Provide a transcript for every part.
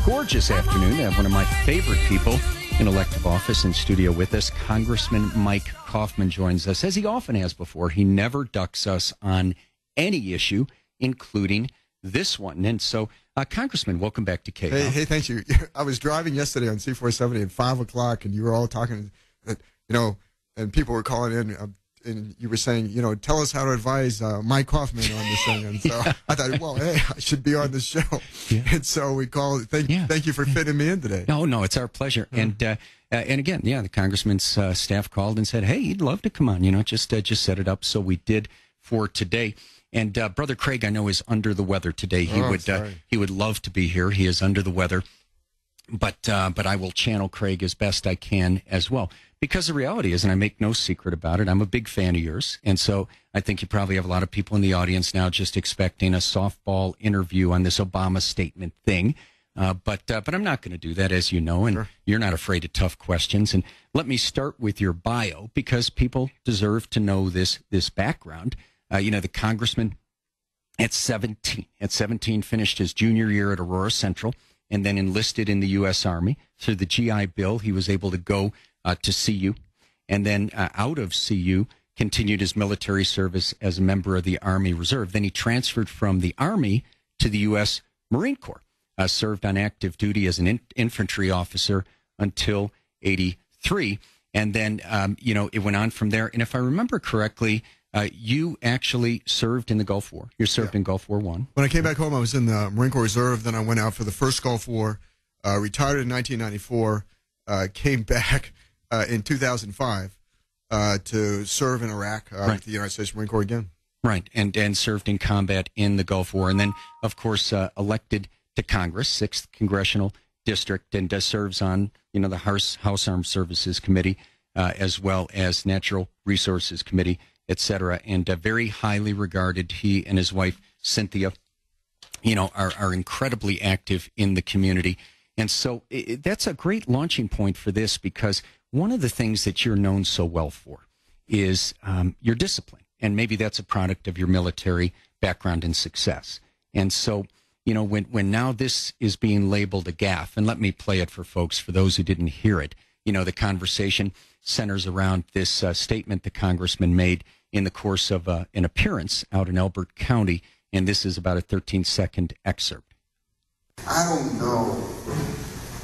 gorgeous afternoon to have one of my favorite people in elective office in studio with us. Congressman Mike Coffman joins us, as he often has before. He never ducks us on any issue, including this one. And so, Congressman, welcome back to K. Hey, thank you. I was driving yesterday on C-470 at 5 o'clock, and you were all talking, and people were calling in, and you were saying, tell us how to advise Mike Coffman on this thing. And so I thought, well, hey, I should be on the show. Yeah. And so we called. Thank you for fitting me in today. No, it's our pleasure. And again, the congressman's staff called and said, hey, he'd love to come on, just set it up. So we did for today. And Brother Craig, I know, is under the weather today. He would love to be here. He is under the weather. But I will channel Craig as best I can as well. Because the reality is, and I make no secret about it, I'm a big fan of yours. And so I think you probably have a lot of people in the audience now just expecting a softball interview on this Obama statement thing. But I'm not going to do that, as you know, and You're not afraid of tough questions. And let me start with your bio, because people deserve to know this background. The congressman at 17 finished his junior year at Aurora Central and then enlisted in the U.S. Army. Through the GI Bill, he was able to go to CU, and then out of CU, continued his military service as a member of the Army Reserve. Then he transferred from the Army to the U.S. Marine Corps, served on active duty as an infantry officer until 83. And then, it went on from there. And if I remember correctly, you actually served in the Gulf War. You served in Gulf War I. When I came back home, I was in the Marine Corps Reserve. Then I went out for the first Gulf War, retired in 1994, came back in 2005 to serve in Iraq with the United States Marine Corps again. Right, and served in combat in the Gulf War. And then, of course, elected to Congress, 6th Congressional District, and serves on, the House Armed Services Committee, as well as Natural Resources Committee, et cetera. And very highly regarded. He and his wife, Cynthia, are incredibly active in the community. And so that's a great launching point for this, because one of the things that you're known so well for is your discipline. And maybe that's a product of your military background and success. And so, when now this is being labeled a gaffe, and let me play it for folks, for those who didn't hear it, the conversation centers around this statement the congressman made in the course of an appearance out in Elbert County. And this is about a 13-second excerpt. I don't know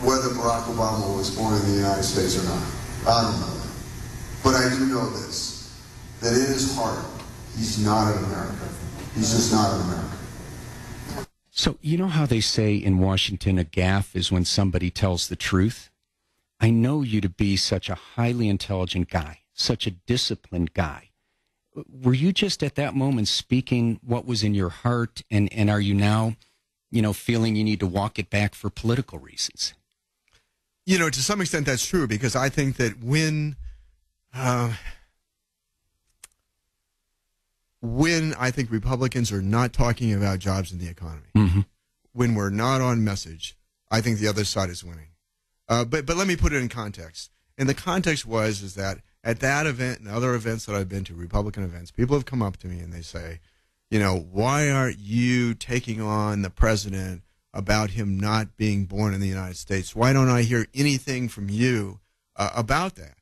whether Barack Obama was born in the United States or not. I don't know that. But I do know this, that in his heart, he's not an American. He's just not an American. So you know how they say in Washington, a gaffe is when somebody tells the truth? I know you to be such a highly intelligent guy, such a disciplined guy. Were you just at that moment speaking what was in your heart, and are you now, feeling you need to walk it back for political reasons? To some extent that's true, because I think that when I think Republicans are not talking about jobs in the economy, when we're not on message, I think the other side is winning. But let me put it in context. And the context is that at that event and other events that I've been to, Republican events, people have come up to me and they say, why aren't you taking on the president about him not being born in the United States? Why don't I hear anything from you about that?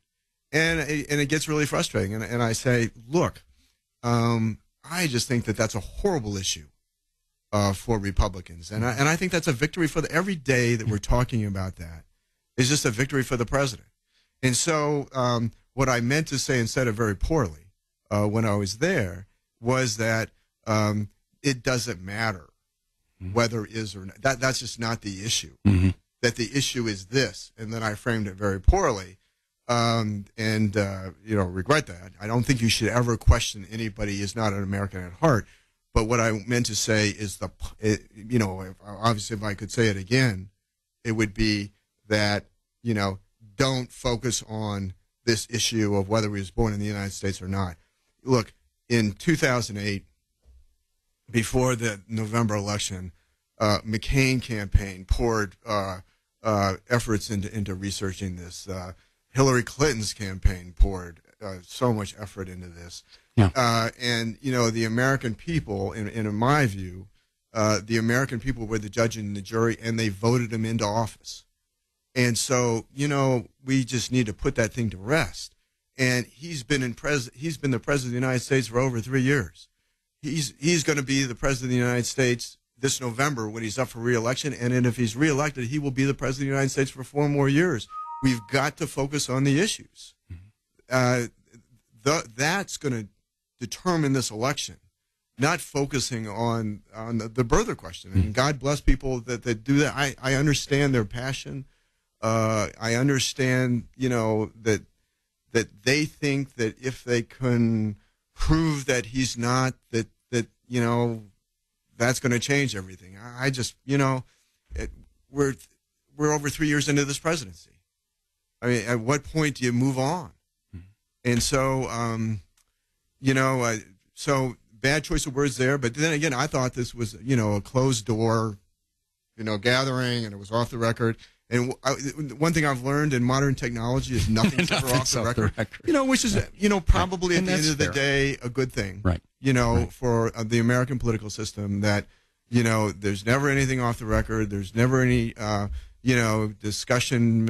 And it gets really frustrating. And I say, look, I just think that that's a horrible issue for Republicans. And I think that's a victory for every day that we're talking about that is just a victory for the president. And so what I meant to say, and said it very poorly when I was there, was that it doesn't matter whether it is or not. That's just not the issue. That the issue is this. And then I framed it very poorly. Regret that. I don't think you should ever question anybody is not an American at heart. But what I meant to say is obviously if I could say it again, it would be that, don't focus on this issue of whether he was born in the United States or not. Look, in 2008, before the November election, McCain campaign poured efforts into researching this. Hillary Clinton's campaign poured so much effort into this. Yeah. And, the American people, in my view, The American people were the judge and the jury, and they voted him into office. And so, we just need to put that thing to rest. And he's been the president of the United States for over 3 years. He's going to be the president of the United States this November when he's up for re-election. And then if he's re-elected, he will be the president of the United States for 4 more years. We've got to focus on the issues. That's going to determine this election, not focusing on the birther question. And God bless people that do that. I understand their passion. I understand, that they think that if they can prove that he's not, that that's going to change everything. I just, we're over 3 years into this presidency. I mean, at what point do you move on? And so, so bad choice of words there. But then again, I thought this was, a closed door, gathering, and it was off the record. And one thing I've learned in modern technology is nothing's ever off the record. Which is, probably at the end of the day, a good thing. Right. For the American political system that, there's never anything off the record. There's never any, discussion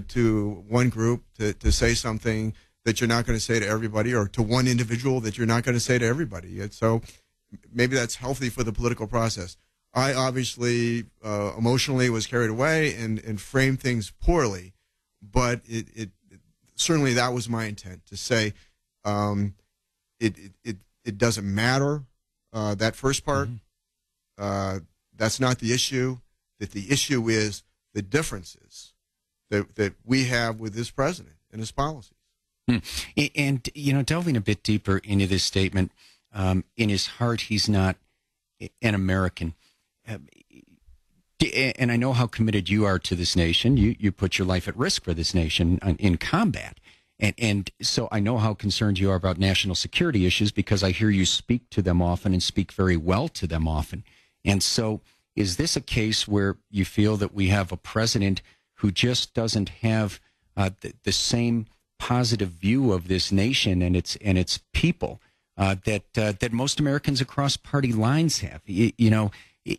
to one group to say something that you're not going to say to everybody, or to one individual that you're not going to say to everybody. And so maybe that's healthy for the political process. I obviously emotionally was carried away and framed things poorly, but it certainly that was my intent to say it doesn't matter, that first part. That's not the issue. That the issue is the differences that we have with this president and his policies. And, delving a bit deeper into this statement, in his heart, he's not an American. And I know how committed you are to this nation. You put your life at risk for this nation in combat. And so I know how concerned you are about national security issues, because I hear you speak to them often and speak very well to them often. And so is this a case where you feel that we have a president who just doesn't have the same positive view of this nation and its people that most Americans across party lines have?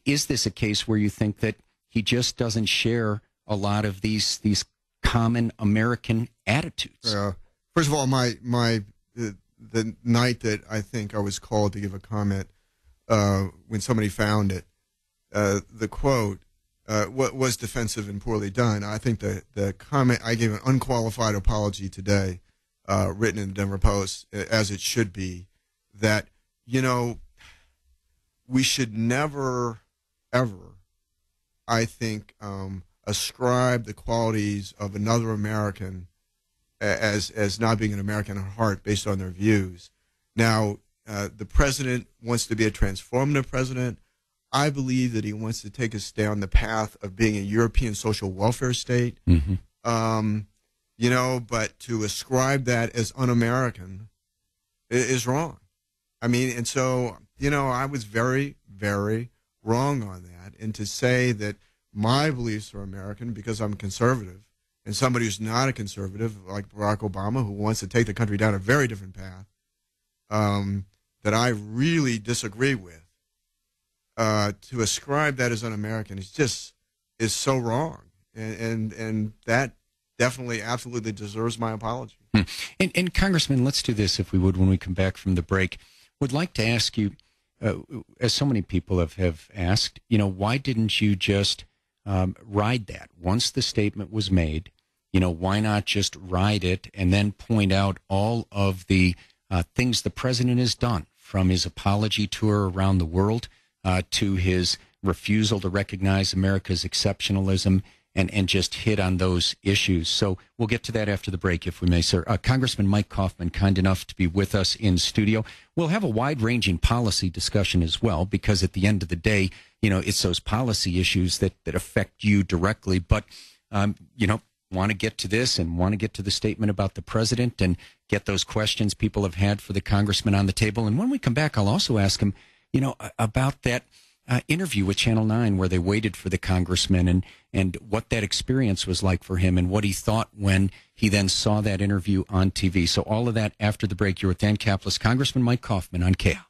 Is this a case where you think that he just doesn't share a lot of these common American attitudes? First of all, the night that I think I was called to give a comment, when somebody found it, the quote was defensive and poorly done. I think the comment, I gave an unqualified apology today, written in the Denver Post, as it should be, that, we should never, ever, I think, ascribe the qualities of another American as not being an American at heart based on their views. Now, the president wants to be a transformative president. I believe that he wants to take us down the path of being a European social welfare state. Mm-hmm. But to ascribe that as un-American is wrong. I mean, and so, I was very, very wrong on that. And to say that my beliefs are American because I'm conservative, and somebody who's not a conservative, like Barack Obama, who wants to take the country down a very different path, that I really disagree with, to ascribe that as un-American is so wrong. And that definitely, absolutely deserves my apology. And Congressman, let's do this, if we would, when we come back from the break. Would like to ask you, as so many people have asked, why didn't you just ride that? Once the statement was made, why not just ride it and then point out all of the things the president has done, from his apology tour around the world to his refusal to recognize America's exceptionalism, and just hit on those issues. So we'll get to that after the break, if we may, sir. Congressman Mike Coffman, kind enough to be with us in studio. We'll have a wide-ranging policy discussion as well, because at the end of the day, it's those policy issues that affect you directly. But, want to get to this and want to get to the statement about the president and get those questions people have had for the congressman on the table. And when we come back, I'll also ask him, about that interview with Channel 9 where they waited for the congressman, and what that experience was like for him and what he thought when he then saw that interview on TV. So all of that after the break. You're with Dan Caplis, Congressman Mike Coffman on KAL.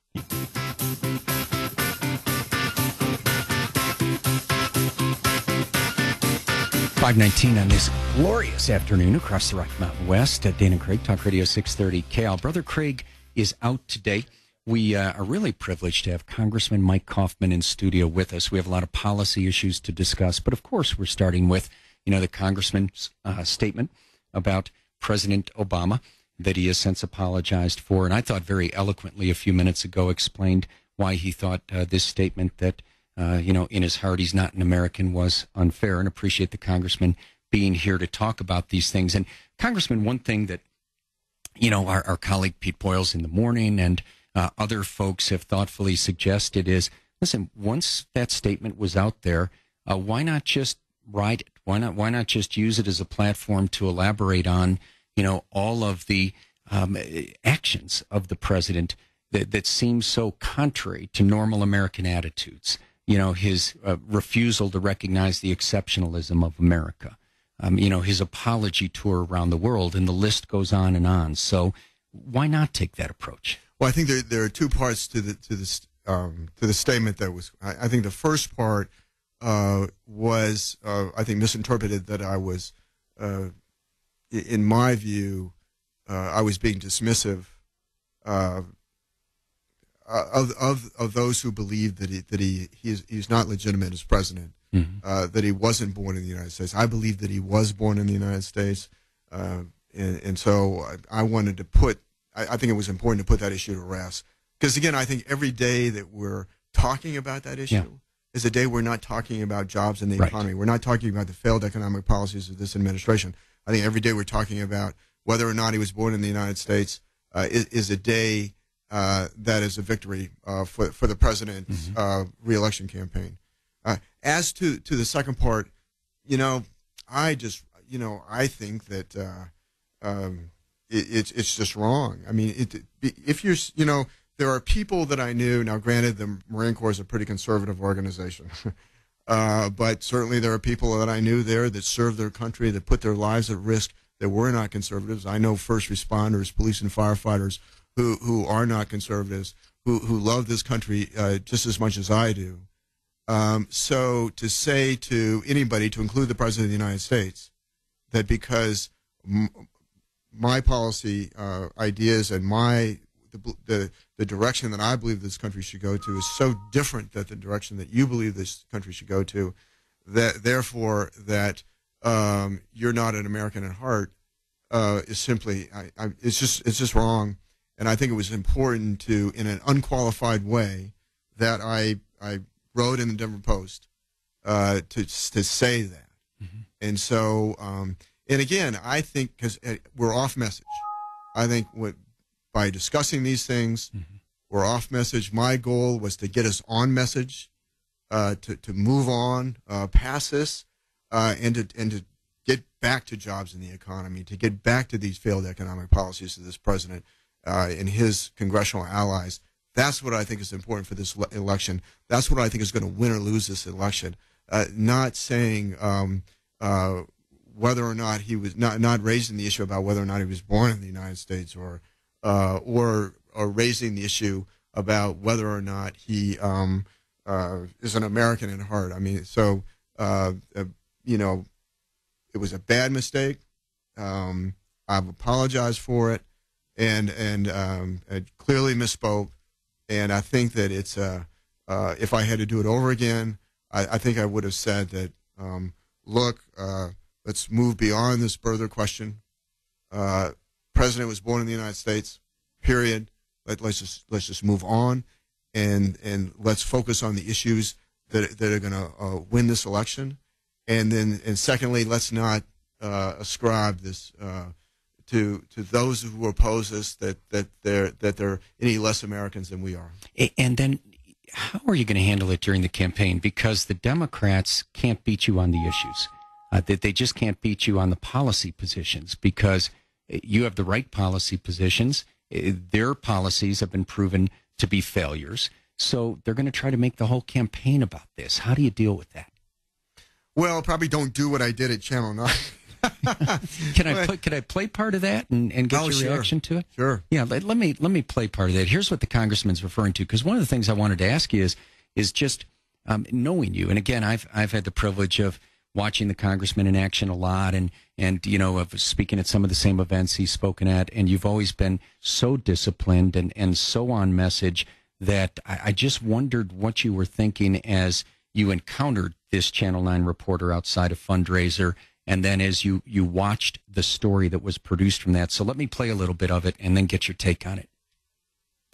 5:19 on this glorious afternoon across the Rocky Mountain West at Dana Craig, Talk Radio 630 KL. Brother Craig is out today. We are really privileged to have Congressman Mike Coffman in studio with us. We have a lot of policy issues to discuss, but of course we're starting with, the congressman's statement about President Obama that he has since apologized for, and I thought very eloquently a few minutes ago explained why he thought this statement that in his heart, he's not an American, was unfair, and appreciate the congressman being here to talk about these things. And Congressman, one thing that, our colleague Pete Boyles in the morning and other folks have thoughtfully suggested is, listen, once that statement was out there, why not just write it? Why not just use it as a platform to elaborate on, all of the actions of the president that seem so contrary to normal American attitudes? His refusal to recognize the exceptionalism of America, his apology tour around the world, and the list goes on and on. So why not take that approach? Well, I think there are two parts to the statement that was. I think the first part was I think misinterpreted, that I was, in my view, I was being dismissive of those who believe that he's not legitimate as president, that he wasn't born in the United States. I believe that he was born in the United States, and so I wanted to I think it was important to put that issue to rest, because again, I think every day that we're talking about that issue is a day we're not talking about jobs and the economy. We're not talking about the failed economic policies of this administration. I think every day we're talking about whether or not he was born in the United States is a day that is a victory for the president's reelection campaign. As to the second part, I think that it's just wrong. I mean, if you're, there are people that I knew. Now, granted, the Marine Corps is a pretty conservative organization, but certainly there are people that I knew there that served their country, that put their lives at risk, that were not conservatives. I know first responders, police and firefighters who are not conservatives, who love this country just as much as I do. So to say to anybody, to include the President of the United States, that because my policy ideas and the direction that I believe this country should go to is so different than the direction that you believe this country should go to, that therefore that you're not an American at heart, is simply it's just wrong. And I think it was important to, in an unqualified way, that I wrote in the Denver Post to say that. And so, and again, I think because we're off message. I think by discussing these things, we're off message. My goal was to get us on message, to move on past this, and to get back to jobs in the economy, to get back to these failed economic policies of this president and his congressional allies. That's what I think is important for this election. That's what I think is going to win or lose this election. Not saying whether or not he was not raising the issue about whether or not he was born in the United States, or raising the issue about whether or not he is an American at heart. I mean, so it was a bad mistake. I've apologized for it, and I clearly misspoke. And I think that it's if I had to do it over again, I think I would have said that, look, let's move beyond this further question. President was born in the United States, period. Let's just move on, and let's focus on the issues that are going to win this election. And secondly, let's not ascribe this to those who oppose us that they're any less Americans than we are. And then, how are you going to handle it during the campaign? Because the Democrats can't beat you on the issues. That they just can't beat you on the policy positions, because you have the right policy positions. Their policies have been proven to be failures. So they're going to try to make the whole campaign about this. How do you deal with that? Well, probably don't do what I did at Channel 9. Can I play part of that and get your reaction to it? Sure. Yeah, let me play part of that. Here's what the congressman's referring to, because one of the things I wanted to ask you is just knowing you. And again, I've had the privilege of watching the congressman in action a lot, and of speaking at some of the same events he's spoken at, and you've always been so disciplined and so on message that I just wondered what you were thinking as you encountered this Channel 9 reporter outside a fundraiser, and then as you watched the story that was produced from that. So let me play a little bit of it and then get your take on it.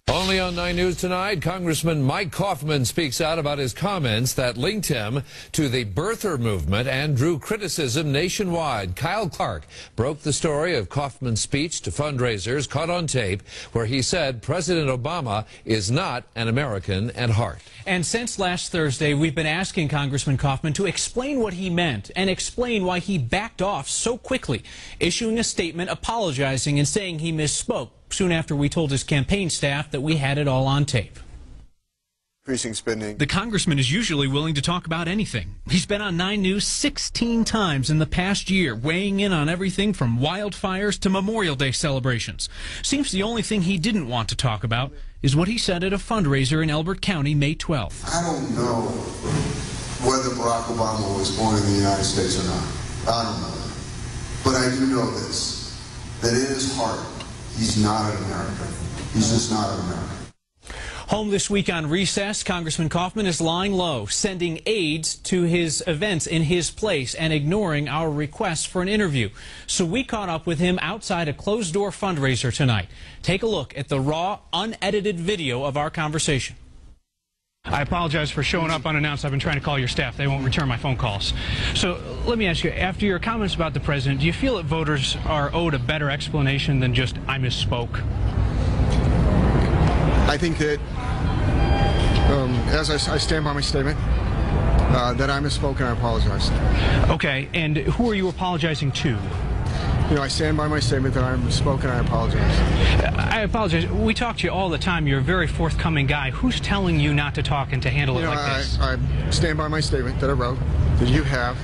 Only on 9 News tonight, Congressman Mike Coffman speaks out about his comments that linked him to the birther movement and drew criticism nationwide. Kyle Clark broke the story of Coffman's speech to fundraisers caught on tape, where he said President Obama is not an American at heart. And since last Thursday, we've been asking Congressman Coffman to explain what he meant and explain why he backed off so quickly, issuing a statement apologizing and saying he misspoke soon after we told his campaign staff that we had it all on tape. Increasing spending. The congressman is usually willing to talk about anything. He's been on 9 News 16 times in the past year, weighing in on everything from wildfires to Memorial Day celebrations. Seems the only thing he didn't want to talk about is what he said at a fundraiser in Elbert County May 12th. I don't know whether Barack Obama was born in the United States or not. I don't know that. But I do know this, that in his heart, he's not an American. He's just not an American. Home this week on recess, Congressman Coffman is lying low, sending aides to his events in his place and ignoring our requests for an interview. So we caught up with him outside a closed-door fundraiser tonight. Take a look at the raw, unedited video of our conversation. I apologize for showing up unannounced. I've been trying to call your staff. They won't return my phone calls. So let me ask you, after your comments about the president, do you feel that voters are owed a better explanation than just, I misspoke? I think that, as I stand by my statement, that I misspoke and I apologize. Okay, and who are you apologizing to? I stand by my statement that I misspoke and I apologize. I apologize. We talk to you all the time. You're a very forthcoming guy. Who's telling you not to talk and to handle it like this? I stand by my statement that I wrote, that you have,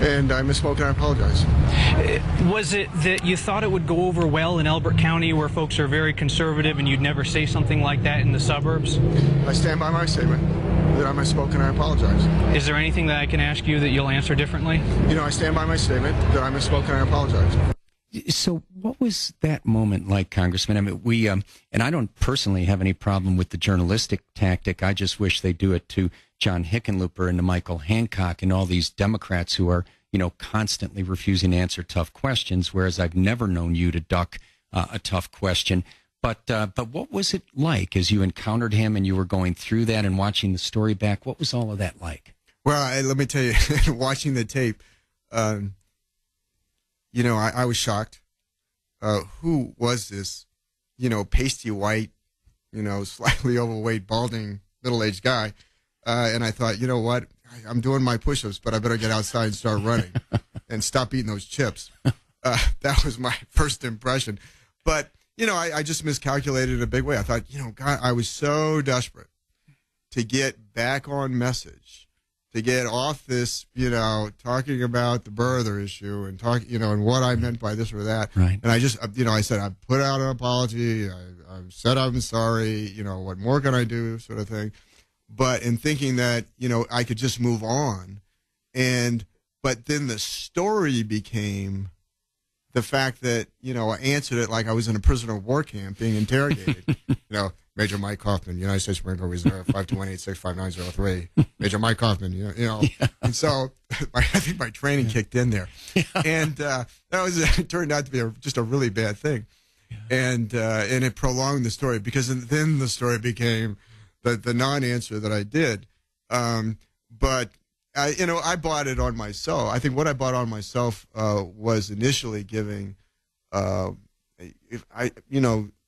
and I misspoke and I apologize. Was it that you thought it would go over well in Elbert County, where folks are very conservative, and you'd never say something like that in the suburbs? I stand by my statement that I misspoke and I apologize. Is there anything that I can ask you that you'll answer differently? I stand by my statement that I misspoke and I apologize. So what was that moment like, Congressman? I mean, we, and I don't personally have any problem with the journalistic tactic. I just wish they do it to John Hickenlooper and to Michael Hancock and all these Democrats who are, constantly refusing to answer tough questions, whereas I've never known you to duck a tough question. But what was it like as you encountered him and you were going through that and watching the story back? What was all of that like? Well, let me tell you, watching the tape, I was shocked. Who was this, pasty white, slightly overweight, balding, middle-aged guy? And I thought, you know what? I'm doing my push-ups, but I better get outside and start running and stop eating those chips. That was my first impression. But, I just miscalculated in a big way. I thought, God, I was so desperate to get back on message, to get off this, talking about the birther issue and and what I meant by this or that. Right. And I just, I said, I put out an apology. I said I'm sorry. What more can I do, sort of thing. But in thinking that, I could just move on. But then the story became the fact that, I answered it like I was in a prisoner of war camp being interrogated. Major Mike Coffman, United States Marine Corps Reserve, 521-865903. Major Mike Coffman, Yeah. And so I think my training kicked in there. Yeah. And it turned out to be just a really bad thing. Yeah. And it prolonged the story because then the story became the non-answer that I did. But I bought it on myself. I think what I bought on myself was initially giving,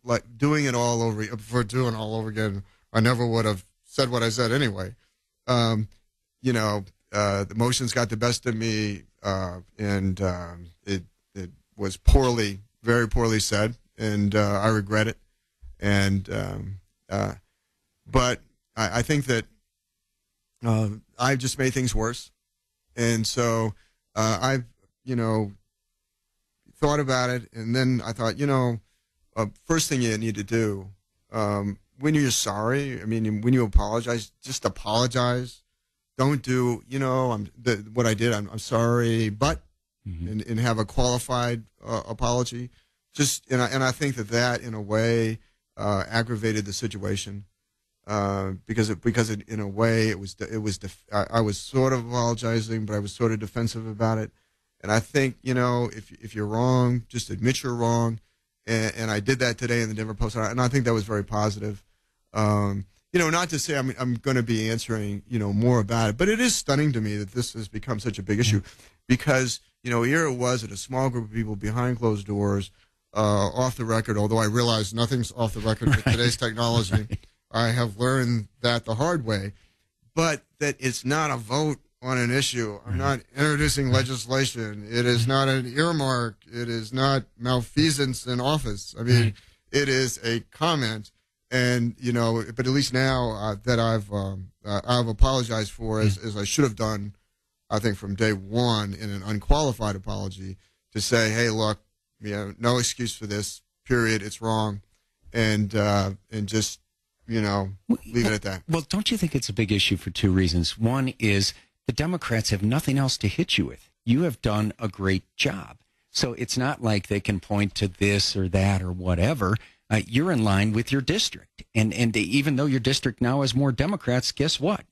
like doing it all over. For doing all over again, I never would have said what I said anyway. The emotions got the best of me, and it was very poorly said, and I regret it. But I think that I've just made things worse. And so I've, thought about it. And then I thought, first thing you need to do when you're sorry, when you apologize, just apologize. don't do, what I did. I'm sorry, but, and have a qualified apology. And I think that in a way aggravated the situation because in a way I was sort of apologizing, but I was sort of defensive about it. And I think if you're wrong, just admit you're wrong. And I did that today in the Denver Post, and I think that was very positive. Not to say I'm going to be answering more about it, but it is stunning to me that this has become such a big issue, because here it was at a small group of people behind closed doors. Off the record, although I realize nothing's off the record with today's technology. Right. I have learned that the hard way. But that it's not a vote on an issue. I'm not introducing legislation. It is not an earmark. It is not malfeasance in office. I mean, it is a comment. And, but at least now that I've apologized for, as I should have done, I think from day one, in an unqualified apology, to say, hey, look, no excuse for this, period. It's wrong. And just, leave it at that. Well, don't you think it's a big issue for two reasons? One is the Democrats have nothing else to hit you with. You have done a great job. So it's not like they can point to this or that or whatever. You're in line with your district. And even though your district now has more Democrats, guess what?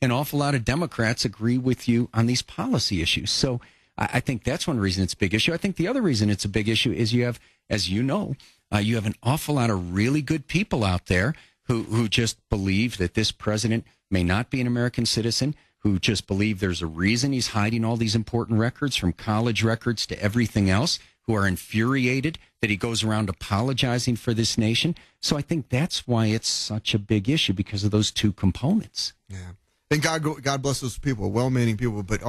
An awful lot of Democrats agree with you on these policy issues. So I think that's one reason it's a big issue. I think the other reason it's a big issue is you have, as you know, you have an awful lot of really good people out there who just believe that this president may not be an American citizen, who just believe there's a reason he's hiding all these important records, from college records to everything else, who are infuriated that he goes around apologizing for this nation. So I think that's why it's such a big issue, because of those two components. Yeah. And God bless those people, well-meaning people. But,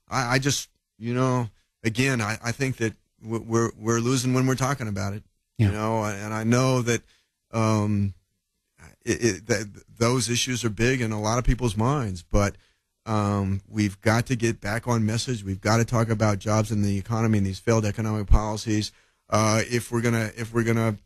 I just... again, I think that we're losing when we're talking about it, and I know that that those issues are big in a lot of people's minds, but we've got to get back on message. We've got to talk about jobs in the economy and these failed economic policies if we're gonna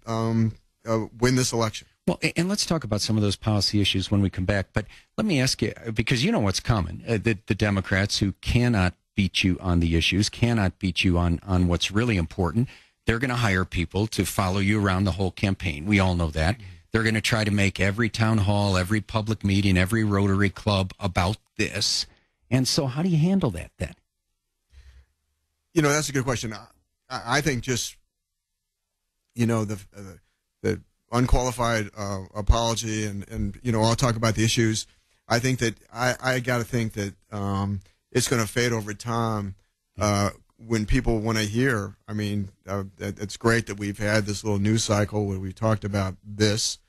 win this election. Well, and let's talk about some of those policy issues when we come back. But let me ask you, because you know what's coming, the Democrats who cannot beat you on the issues, cannot beat you on what's really important. They're going to hire people to follow you around the whole campaign. We all know that. They're going to try to make every town hall, every public meeting, every Rotary Club about this. And so how do you handle that then? That's a good question. I think just, the unqualified apology and I'll talk about the issues. I think that I got to think that it's going to fade over time when people want to hear. I mean, it's great that we've had this little news cycle where we've talked about this,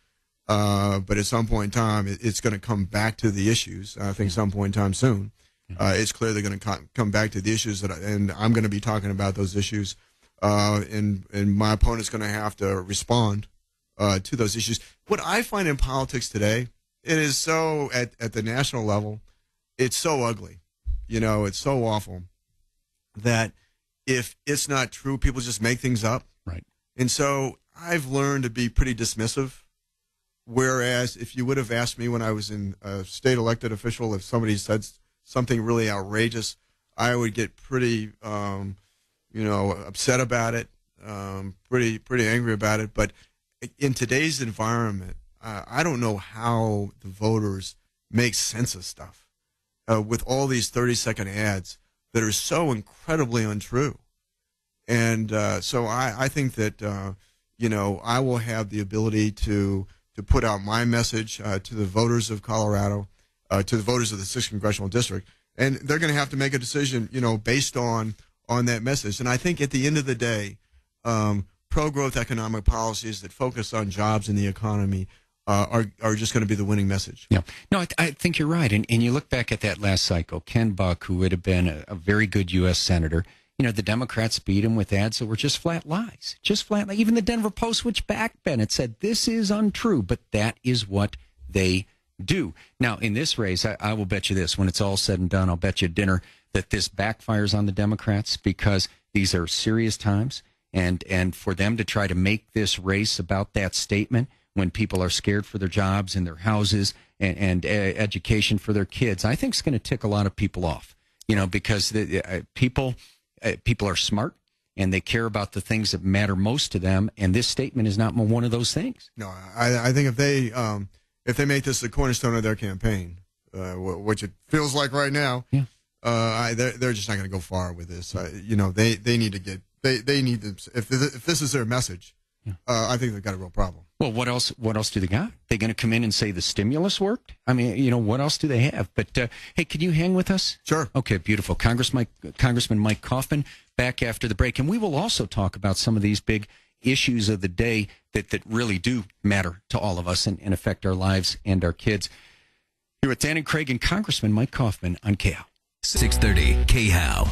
but at some point in time, it's going to come back to the issues. I think some point in time soon. It's clear they're going to come back to the issues, and I'm going to be talking about those issues, and my opponent's going to have to respond to those issues. What I find in politics today, it is so at the national level, it's so ugly. It's so awful that if it's not true, people just make things up. Right. And so I've learned to be pretty dismissive. Whereas if you would have asked me when I was in a state elected official, if somebody said something really outrageous, I would get pretty, upset about it, pretty angry about it. But in today's environment, I don't know how the voters make sense of stuff with all these 30-second ads that are so incredibly untrue. And so I think that, I will have the ability to put out my message to the voters of Colorado, to the voters of the 6th Congressional District. And they're going to have to make a decision, based on that message. And I think at the end of the day, pro-growth economic policies that focus on jobs and the economy are just going to be the winning message. Yeah. No, I think you're right. And you look back at that last cycle, Ken Buck, who would have been a very good U.S. Senator, the Democrats beat him with ads that were just flat lies. Just flat lies. Even the Denver Post switched back, Bennett, said this is untrue, but that is what they do. Now, in this race, I will bet you this. When it's all said and done, I'll bet you dinner that this backfires on the Democrats, because these are serious times. And for them to try to make this race about that statement when people are scared for their jobs and their houses and education for their kids, I think it's going to tick a lot of people off, because people are smart and they care about the things that matter most to them. And this statement is not one of those things. No, I think if they make this the cornerstone of their campaign, which it feels like right now, they're just not going to go far with this. They need to get they need to, if this is their message, I think they've got a real problem. Well, what else do they got? They going to come in and say the stimulus worked? I mean, what else do they have? But hey, can you hang with us? Sure. Okay, beautiful. Congressman Mike Coffman back after the break, and we will also talk about some of these big issues of the day that really do matter to all of us and affect our lives and our kids. Here with Dan and Craig and Congressman Mike Coffman on KHOW. 630 KHOW.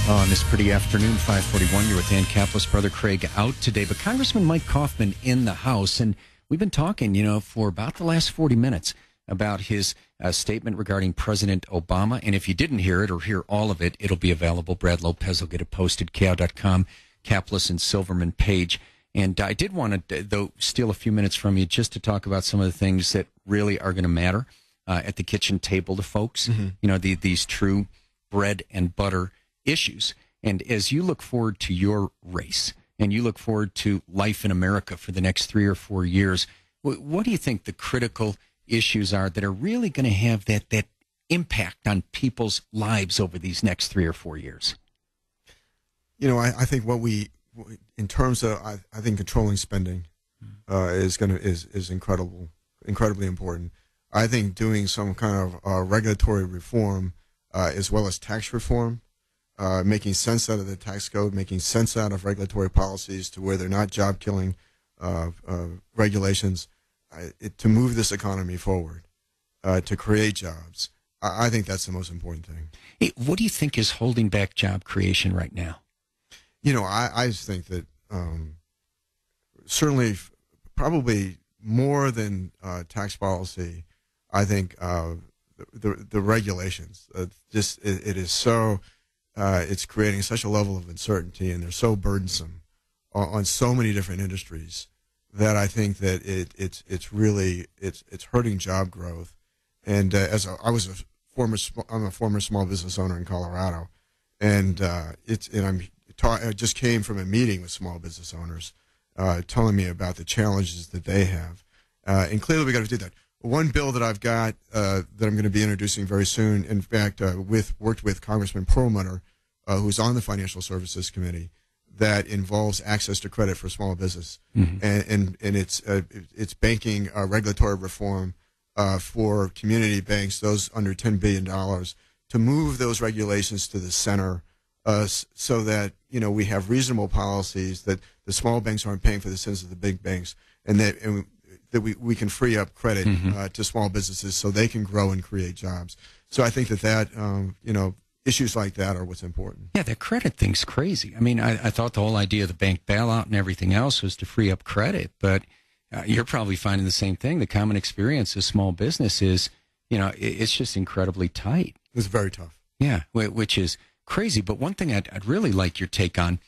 On this pretty afternoon, 5:41, you're with Dan Caplis, Brother Craig out today, but Congressman Mike Coffman in the House, and we've been talking, for about the last 40 minutes about his statement regarding President Obama, and if you didn't hear it or hear all of it, it'll be available. Brad Lopez will get it posted, KHOW.com, Caplis and Silverman page. And I did want to, though, steal a few minutes from you just to talk about some of the things that really are going to matter at the kitchen table to folks, these true bread and butter issues. And as you look forward to your race and you look forward to life in America for the next 3 or 4 years, what do you think the critical issues are that are really going to have that impact on people's lives over these next 3 or 4 years? I think in terms of, I think controlling spending is incredibly important. I think doing some kind of regulatory reform as well as tax reform, making sense out of the tax code, making sense out of regulatory policies to where they're not job-killing regulations, to move this economy forward, to create jobs. I think that's the most important thing. Hey, what do you think is holding back job creation right now? I just think that certainly probably more than tax policy, I think the regulations, it is so, it's creating such a level of uncertainty, and they're so burdensome on so many different industries that I think that it's hurting job growth. And I'm a former small business owner in Colorado, and I just came from a meeting with small business owners, telling me about the challenges that they have, and clearly we got to do that. One bill that I've got that I'm going to be introducing very soon, in fact, worked with Congressman Perlmutter, who's on the Financial Services Committee, that involves access to credit for small business, and it's banking regulatory reform for community banks, those under $10 billion, to move those regulations to the center, so that we have reasonable policies, that the small banks aren't paying for the sins of the big banks, and that we can free up credit to small businesses so they can grow and create jobs. So I think that issues like that are what's important. Yeah, that credit thing's crazy. I mean, I thought the whole idea of the bank bailout and everything else was to free up credit, but you're probably finding the same thing. The common experience of small business is, it's just incredibly tight. It's very tough. Yeah, which is crazy. But one thing I'd really like your take on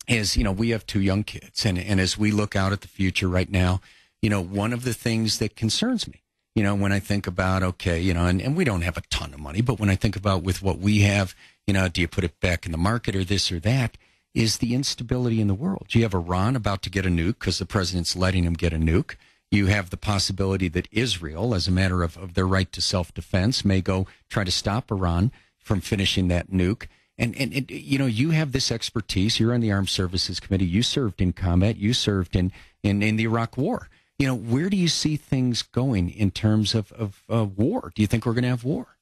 is, we have 2 young kids, and as we look out at the future right now, one of the things that concerns me, when I think about, and we don't have a ton of money, but when I think about with what we have, do you put it back in the market or this or that, is the instability in the world. You have Iran about to get a nuke because the president's letting him get a nuke. You have the possibility that Israel, as a matter of their right to self-defense, may go try to stop Iran from finishing that nuke. And you have this expertise. You're on the Armed Services Committee. You served in combat. You served in the Iraq War. Where do you see things going in terms of war? Do you think we're going to have war?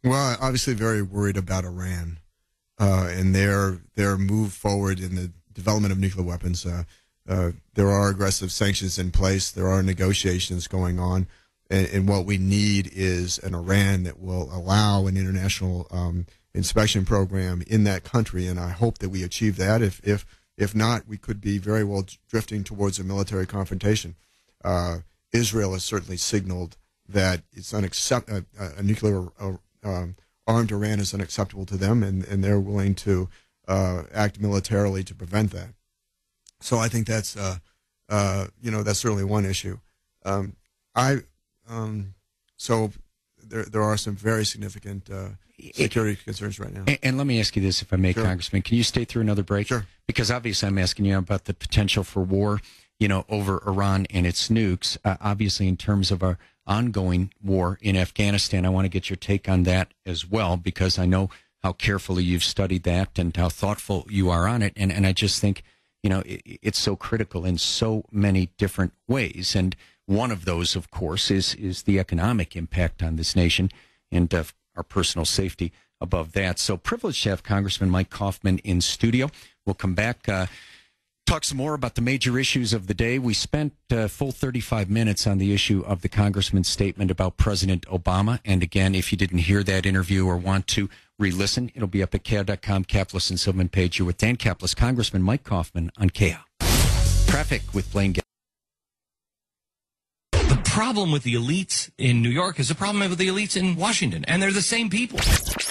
Well, obviously very worried about Iran and their move forward in the development of nuclear weapons. There are aggressive sanctions in place. There are negotiations going on. And what we need is an Iran that will allow an international inspection program in that country. And I hope that we achieve that. If not, we could be very well drifting towards a military confrontation. Israel has certainly signaled that it's a nuclear armed Iran is unacceptable to them, and they're willing to act militarily to prevent that. So I think that's That's certainly one issue. So there are some very significant security concerns right now. And let me ask you this, if I may, Sure. Congressman. Can you stay through another break? Sure. Because obviously I'm asking you about the potential for war, over Iran and its nukes. Obviously, in terms of our ongoing war in Afghanistan, I want to get your take on that as well, because I know how carefully you've studied that and how thoughtful you are on it. And I just think, it's so critical in so many different ways. And one of those, of course, is the economic impact on this nation and our personal safety above that. So privileged to have Congressman Mike Coffman in studio. We'll come back, talk some more about the major issues of the day. We spent a full 35 minutes on the issue of the congressman's statement about President Obama. And again, if you didn't hear that interview or want to re-listen, it'll be up at KHOW.com, Caplis and Silverman page. You're with Dan Caplis, Congressman Mike Coffman on KHOW. Traffic with Blaine. The problem with the elites in New York is the problem with the elites in Washington, and they're the same people.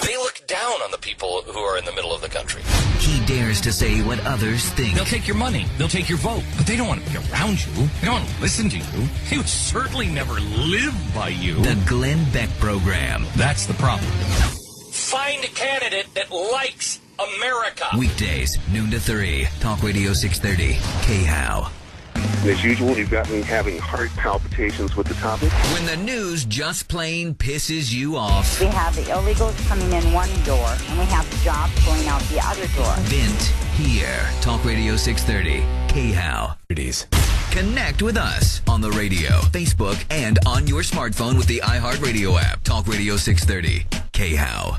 They look down on the people who are in the middle of the country. He dares to say what others think. They'll take your money. They'll take your vote. But they don't want to be around you. They don't want to listen to you. They would certainly never live by you. The Glenn Beck Program. That's the problem. Find a candidate that likes America. Weekdays, noon to 3. Talk Radio 630. KHOW. As usual, you've got me having heart palpitations with the topic. When the news just plain pisses you off. We have the illegals coming in one door, and we have the jobs going out the other door. Vent here. Talk Radio 630. KHOW. Connect with us on the radio, Facebook, and on your smartphone with the iHeartRadio app. Talk Radio 630. KHOW.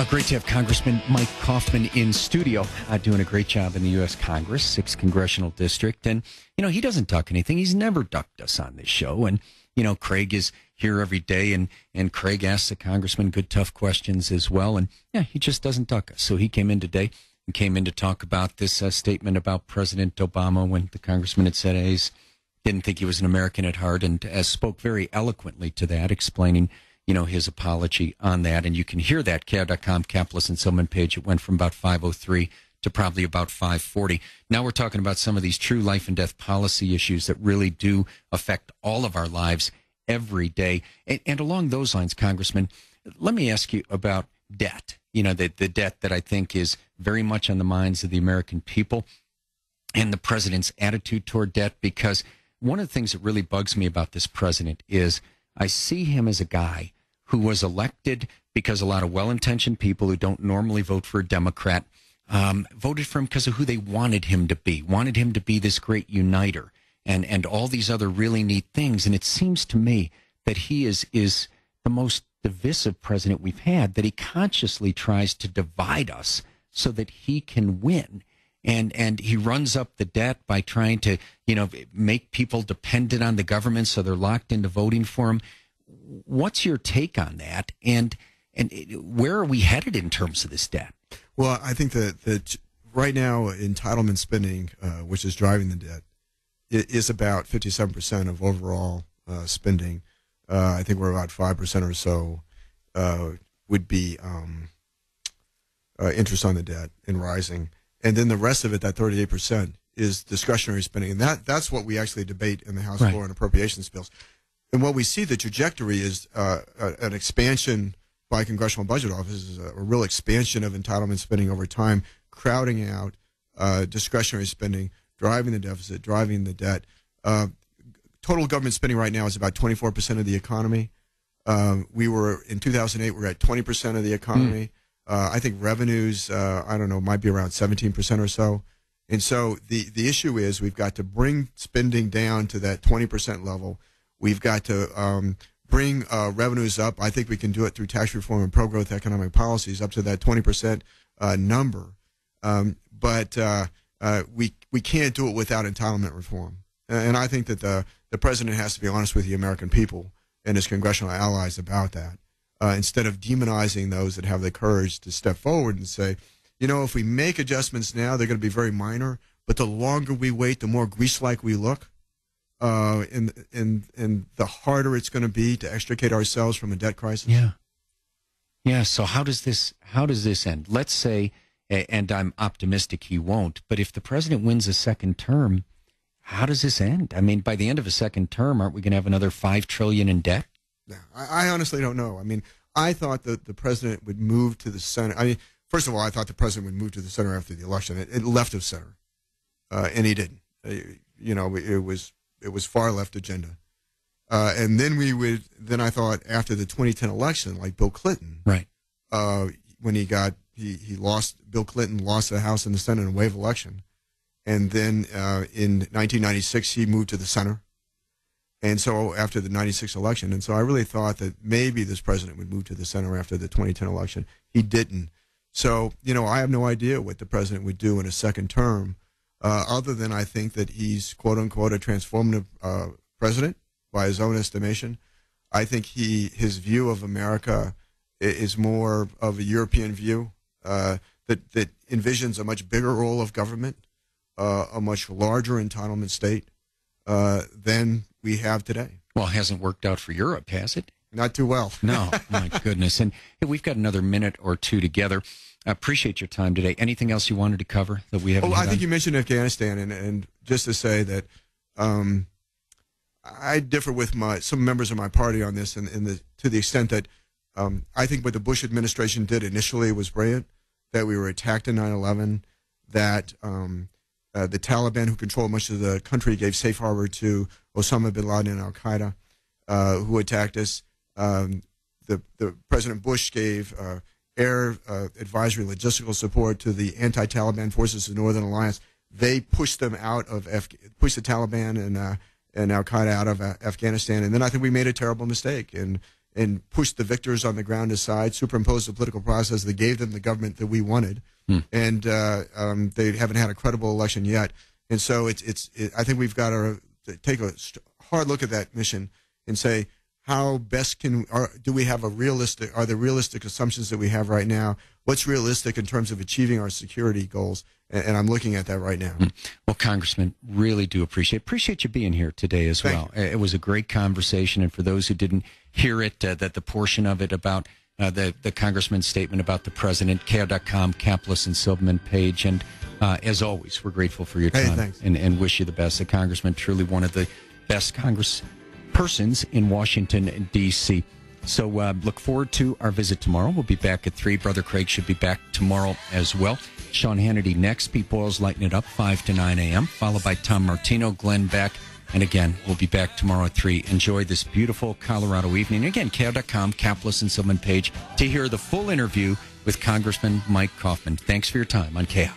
Great to have Congressman Mike Coffman in studio, doing a great job in the U.S. Congress, 6th Congressional District. And, he doesn't duck anything. He's never ducked us on this show. And, Craig is here every day, and Craig asks the congressman good, tough questions as well. And, he just doesn't duck us. So he came in today and came in to talk about this statement about President Obama when the congressman had said he didn't think he was an American at heart, and spoke very eloquently to that, explaining his apology on that. And you can hear that, KHOW.com, Caplis and Silverman page. It went from about 5:03 to probably about 5:40. Now we're talking about some of these true life and death policy issues that really do affect all of our lives every day. And along those lines, Congressman, let me ask you about debt. The debt that I think is very much on the minds of the American people, and the president's attitude toward debt, because one of the things that really bugs me about this president is I see him as a guy who was elected because a lot of well-intentioned people who don't normally vote for a Democrat voted for him because of who they wanted him to be this great uniter and all these other really neat things. And it seems to me that he is the most divisive president we've had, that he consciously tries to divide us so that he can win. And he runs up the debt by trying to, make people dependent on the government so they're locked into voting for him. What's your take on that? And where are we headed in terms of this debt? Well, I think that right now entitlement spending, which is driving the debt, is about 57% of overall spending. I think we're about 5% or so would be interest on the debt and rising. And then the rest of it, that 38%, is discretionary spending. And that's what we actually debate in the House floor on appropriations bills. And what we see, the trajectory is an expansion by congressional budget offices, a real expansion of entitlement spending over time, crowding out discretionary spending, driving the deficit, driving the debt. Total government spending right now is about 24% of the economy. We were, in 2008, we were at 20% of the economy. I think revenues, might be around 17% or so. And so the issue is we've got to bring spending down to that 20% level. We've got to bring revenues up. I think we can do it through tax reform and pro-growth economic policies up to that 20% number. But we can't do it without entitlement reform. And I think that the president has to be honest with the American people and his congressional allies about that. Instead of demonizing those that have the courage to step forward and say, if we make adjustments now, they're going to be very minor, but the longer we wait, the more grease-like we look, and the harder it's going to be to extricate ourselves from a debt crisis. Yeah. So how does this end? Let's say, and I'm optimistic he won't, but if the president wins a second term, how does this end? I mean, by the end of a second term, aren't we going to have another $5 trillion in debt? Yeah, I honestly don't know. I mean, I thought that the president would move to the center. I mean, first of all, I thought the president would move to the center after the election. It left of center, and he didn't. It was far left agenda. And then I thought after the 2010 election, like Bill Clinton, right? When he lost, Bill Clinton lost the House and the Senate in a wave election, and then in 1996 he moved to the center. And so after the 96 election, and so I really thought that maybe this president would move to the center after the 2010 election. He didn't. So, I have no idea what the president would do in a second term, other than I think that he's, quote unquote, a transformative president by his own estimation. I think his view of America is more of a European view that envisions a much bigger role of government, a much larger entitlement state than we have today. Well, it hasn't worked out for Europe, has it? Not too well. No, my goodness. And hey, we've got another minute or two together. I appreciate your time today. Anything else you wanted to cover that we haven't? I think you mentioned Afghanistan, and just to say that I differ with some members of my party on this, to the extent that I think what the Bush administration did initially was brilliant. That we were attacked in 9/11. That the Taliban, who controlled much of the country, gave safe harbor to Osama bin Laden and Al Qaeda, who attacked us. The President Bush gave air advisory logistical support to the anti-Taliban forces of the Northern Alliance. They pushed them pushed the Taliban and Al Qaeda out of Afghanistan. And then I think we made a terrible mistake and pushed the victors on the ground aside, superimposed the political process that gave them the government that we wanted. And they haven't had a credible election yet. And so I think we've got to take a hard look at that mission and say, how best do we have are the realistic assumptions that we have right now? What's realistic in terms of achieving our security goals? And I'm looking at that right now. Well, Congressman, really do appreciate you being here today as well. It was a great conversation. And for those who didn't hear it, that the portion of it about the congressman's statement about the president, KO.com, Caplis and Silverman page. And as always, we're grateful for your time and wish you the best. The congressman, truly one of the best congresspersons in Washington, D.C. So look forward to our visit tomorrow. We'll be back at 3. Brother Craig should be back tomorrow as well. Sean Hannity next. Pete Boyle's Lighten It Up, 5 to 9 a.m., followed by Tom Martino, Glenn Beck. And again, we'll be back tomorrow at 3. Enjoy this beautiful Colorado evening. Again, KO.com, Caplis and Silverman page to hear the full interview with Congressman Mike Coffman. Thanks for your time on KO.